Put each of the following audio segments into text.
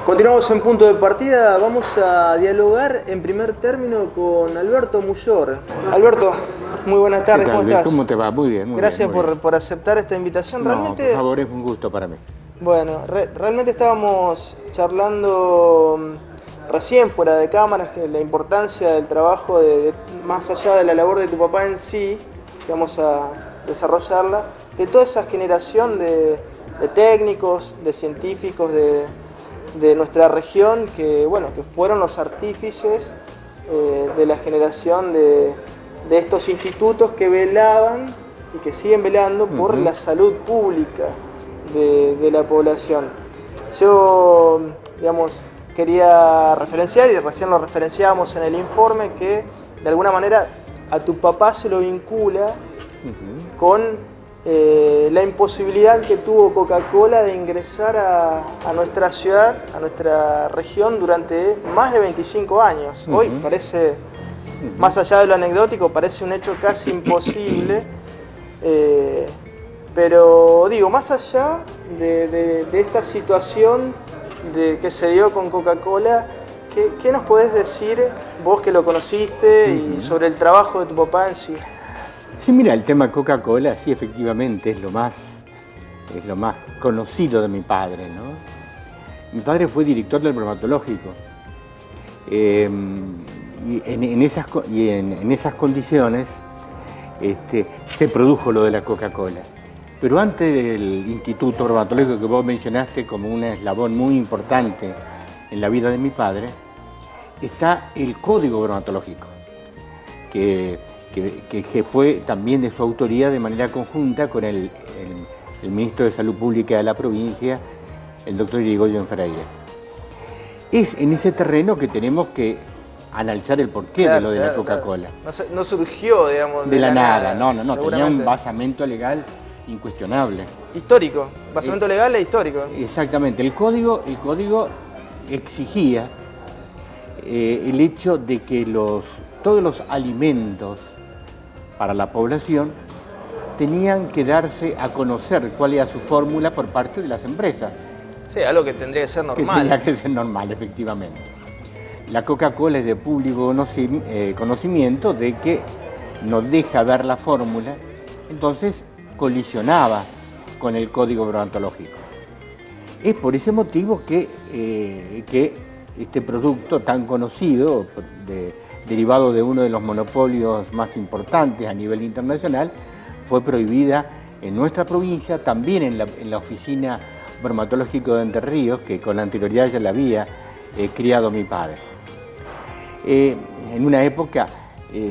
Continuamos en punto de partida. Vamos a dialogar en primer término con Alberto Muyor. Alberto, muy buenas tardes, ¿cómo estás? ¿Cómo te va? Muy bien. Gracias muy bien. por aceptar esta invitación. Realmente, por favor, es un gusto para mí. Bueno, realmente estábamos charlando recién fuera de cámaras que la importancia del trabajo, más allá de la labor de tu papá en sí, que vamos a desarrollarla, de toda esa generación de técnicos, de científicos, de nuestra región que fueron los artífices de la generación de estos institutos que velaban y que siguen velando por la salud pública de la población. Yo, quería referenciar, y recién lo referenciábamos en el informe, que de alguna manera a tu papá se lo vincula con la imposibilidad que tuvo Coca-Cola de ingresar a nuestra ciudad, a nuestra región, durante más de 25 años. Hoy parece, más allá de lo anecdótico, parece un hecho casi imposible, pero digo, más allá de esta situación que se dio con Coca-Cola, ¿qué nos podés decir, vos que lo conociste, y sobre el trabajo de tu papá en sí? Sí, mira, el tema Coca-Cola, sí, efectivamente, es lo más conocido de mi padre, ¿no? Mi padre fue director del bromatológico. Y en esas condiciones se produjo lo de la Coca-Cola. Pero antes del Instituto Bromatológico que vos mencionaste como un eslabón muy importante en la vida de mi padre, está el Código Bromatológico, que fue también de su autoría de manera conjunta con el ministro de Salud Pública de la provincia, el doctor Irigoyen Freire. Es en ese terreno que tenemos que analizar el porqué de lo de la Coca-Cola. No surgió, digamos, de la nada. No, tenía un basamento legal incuestionable. Histórico, basamento legal e histórico. Exactamente, el código exigía el hecho de que todos los alimentos para la población tenían que darse a conocer cuál era su fórmula por parte de las empresas. Sí, algo que tendría que ser normal. Tendría que ser normal, efectivamente. La Coca-Cola es de público conocimiento de que no deja ver la fórmula, entonces colisionaba con el código bromatológico. Es por ese motivo que este producto tan conocido, derivado de uno de los monopolios más importantes a nivel internacional, fue prohibida en nuestra provincia, también en la oficina bromatológica de Entre Ríos, que con anterioridad ya la había criado mi padre. En una época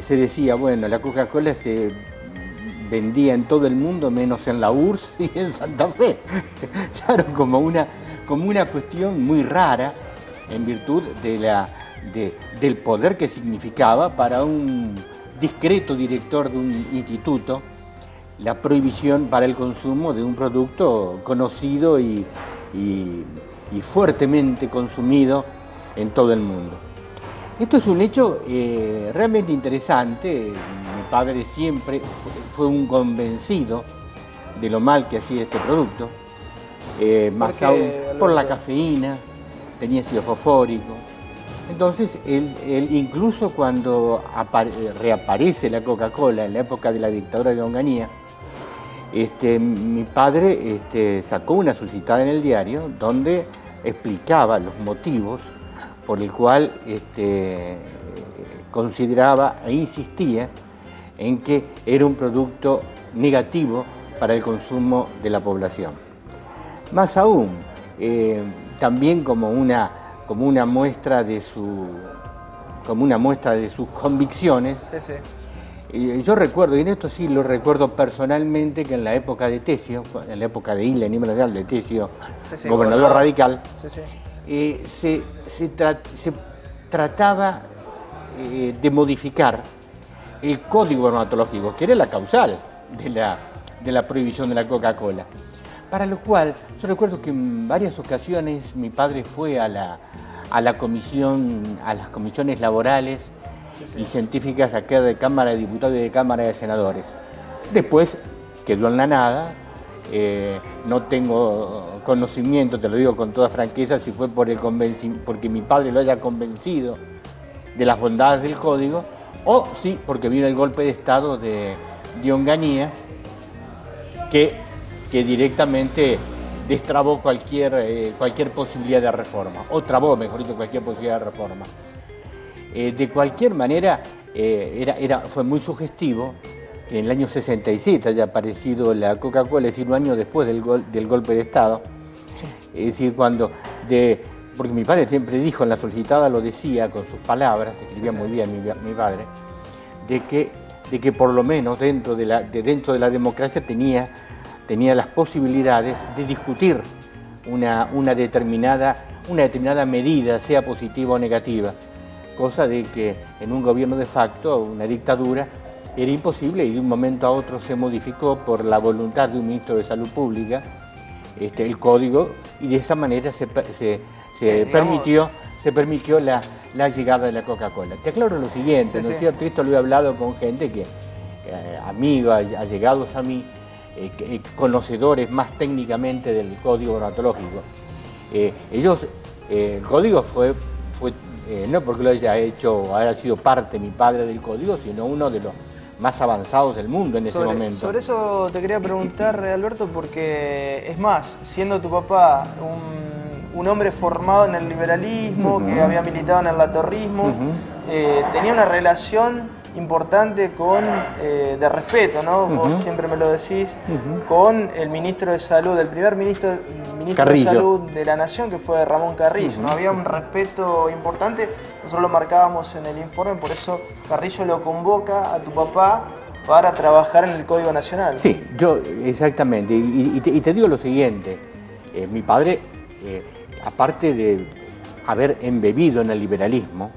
se decía, bueno, la Coca-Cola se vendía en todo el mundo menos en la URSS y en Santa Fe. Claro, como una cuestión muy rara en virtud del poder que significaba para un discreto director de un instituto la prohibición para el consumo de un producto conocido y fuertemente consumido en todo el mundo. Esto es un hecho realmente interesante. Mi padre siempre fue un convencido de lo mal que hacía este producto, más aún por la cafeína, tenía ácido fosfórico. Entonces, él incluso cuando reaparece la Coca-Cola en la época de la dictadura de Onganía, mi padre sacó una solicitada en el diario donde explicaba los motivos por el cual consideraba e insistía en que era un producto negativo para el consumo de la población. Más aún, también como una muestra de sus convicciones. Sí. Yo recuerdo, y en esto sí lo recuerdo personalmente, que en la época de Tesio, en la época de Isla Aníbal de Tesio, gobernador radical, se trataba de modificar el código bromatológico, que era la causal de la prohibición de la Coca-Cola. Para lo cual, yo recuerdo que en varias ocasiones mi padre fue a las comisiones laborales y científicas acá de Cámara de Diputados y de Cámara de Senadores. Después quedó en la nada no tengo conocimiento, te lo digo con toda franqueza, si fue por porque mi padre lo haya convencido de las bondades del código, o sí, porque vino el golpe de Estado de Onganía, que directamente destrabó cualquier posibilidad de reforma, o trabó, mejor dicho, cualquier posibilidad de reforma. De cualquier manera, fue muy sugestivo que en el año 67 haya aparecido la Coca-Cola, es decir, un año después del golpe de Estado, es decir, porque mi padre siempre dijo, en la solicitada lo decía con sus palabras, escribía muy bien mi padre, de que por lo menos dentro de la democracia tenía las posibilidades de discutir una determinada medida, sea positiva o negativa, cosa de que en un gobierno de facto, una dictadura, era imposible, y de un momento a otro se modificó por la voluntad de un ministro de Salud Pública el código, y de esa manera se permitió la llegada de la Coca-Cola. Te aclaro lo siguiente, ¿no es cierto? Esto lo he hablado con gente que, amigos, allegados a mí, conocedores más técnicamente del código bromatológico. El código fue no porque lo haya sido parte mi padre del código, sino uno de los más avanzados del mundo en ese momento. Sobre eso te quería preguntar, Alberto, porque es más, siendo tu papá un hombre formado en el liberalismo, que había militado en el latorrismo, tenía una relación importante de respeto, ¿no? Vos siempre me lo decís, con el ministro de Salud, el primer ministro de Salud de la Nación, que fue Ramón Carrillo, ¿no? Había un respeto importante, nosotros lo marcábamos en el informe, por eso Carrillo lo convoca a tu papá para trabajar en el Código Nacional. Sí, exactamente, y te digo lo siguiente, mi padre, aparte de haber embebido en el liberalismo,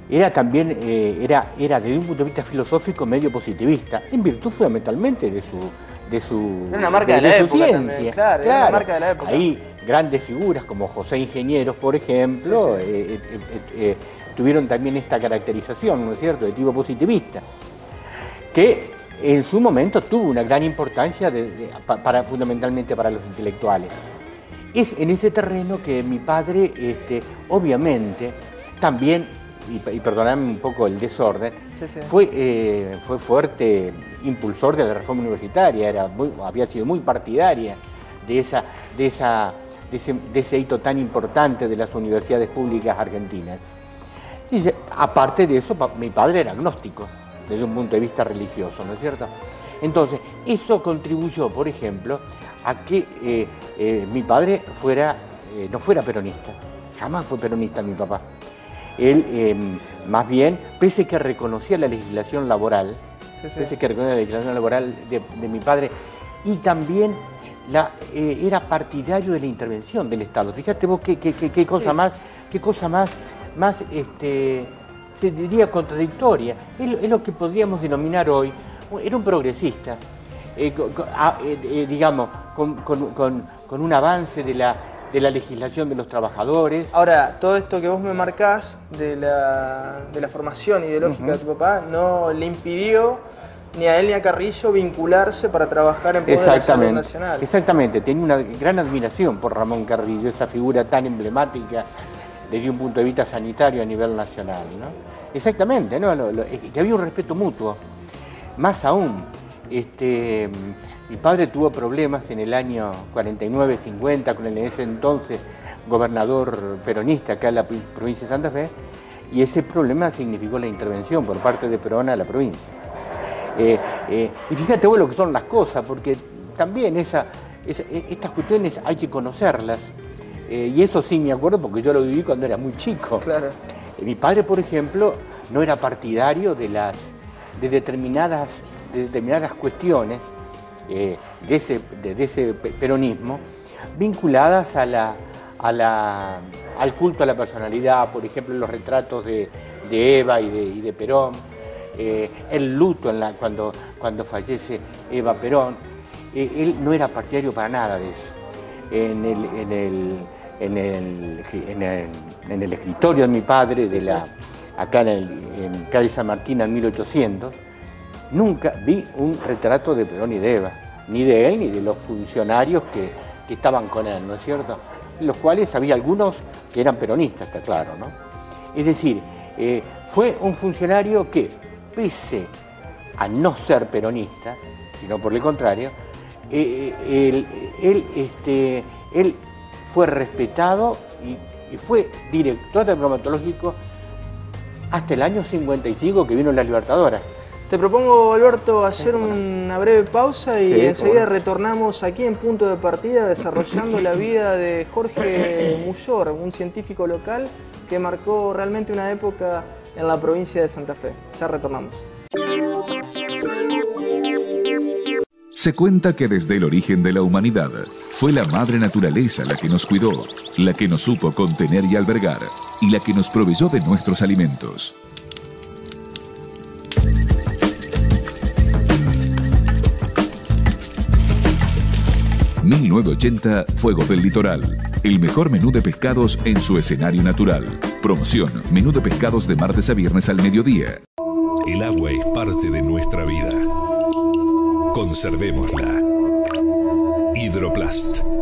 era también, desde un punto de vista filosófico, medio positivista, en virtud fundamentalmente de su era una marca de la época ciencia. También, claro, era una marca de la época. Ahí grandes figuras como José Ingenieros, por ejemplo, tuvieron también esta caracterización, ¿no es cierto?, de tipo positivista, que en su momento tuvo una gran importancia fundamentalmente para los intelectuales. Es en ese terreno que mi padre, obviamente, también, y perdonadme un poco el desorden, fue fuerte impulsor de la reforma universitaria, había sido muy partidaria de ese hito tan importante de las universidades públicas argentinas. Y aparte de eso, mi padre era agnóstico desde un punto de vista religioso, ¿no es cierto? Entonces, eso contribuyó, por ejemplo, a que mi padre no fuera peronista. Jamás fue peronista mi papá. Él, más bien, pese que reconocía la legislación laboral, de mi padre, y también era partidario de la intervención del Estado. Fíjate vos qué cosa más, se diría contradictoria. Es lo que podríamos denominar hoy, era un progresista, digamos, con un avance de la legislación de los trabajadores. Ahora, todo esto que vos me marcás de la formación ideológica de tu papá no le impidió ni a él ni a Carrillo vincularse para trabajar en poder de la salud nacional. Exactamente, tenía una gran admiración por Ramón Carrillo, esa figura tan emblemática desde un punto de vista sanitario a nivel nacional, ¿no? Exactamente, ¿no? Que había un respeto mutuo. Más aún, mi padre tuvo problemas en el año 49-50 con el en ese entonces gobernador peronista acá en la provincia de Santa Fe, y ese problema significó la intervención por parte de Perón a la provincia. Y fíjate vos lo que son las cosas, porque también estas cuestiones hay que conocerlas, y eso sí me acuerdo porque yo lo viví cuando era muy chico. Claro. Mi padre, por ejemplo, no era partidario de determinadas cuestiones de ese peronismo vinculadas al culto a la personalidad, por ejemplo, los retratos de Eva y de Perón, el luto cuando fallece Eva Perón. Él no era partidario para nada de eso. En el escritorio de mi padre, acá en calle San Martín, en 1800, nunca vi un retrato de Perón y de Eva. ni de él ni de los funcionarios que estaban con él, ¿no es cierto? Los cuales había algunos que eran peronistas, está claro, ¿no? Es decir, fue un funcionario que, pese a no ser peronista, sino por el contrario, él fue respetado y fue director del bromatológico hasta el año 55 que vino la Libertadora. Te propongo, Alberto, hacer una breve pausa y enseguida retornamos aquí en Punto de Partida desarrollando la vida de Jorge Muyor, un científico local que marcó realmente una época en la provincia de Santa Fe. Ya retornamos. Se cuenta que desde el origen de la humanidad fue la madre naturaleza la que nos cuidó, la que nos supo contener y albergar, y la que nos proveyó de nuestros alimentos. ...1980 Fuegos del Litoral. El mejor menú de pescados en su escenario natural. Promoción, menú de pescados de martes a viernes al mediodía. El agua es parte de nuestra vida. Conservémosla. Hidroplast.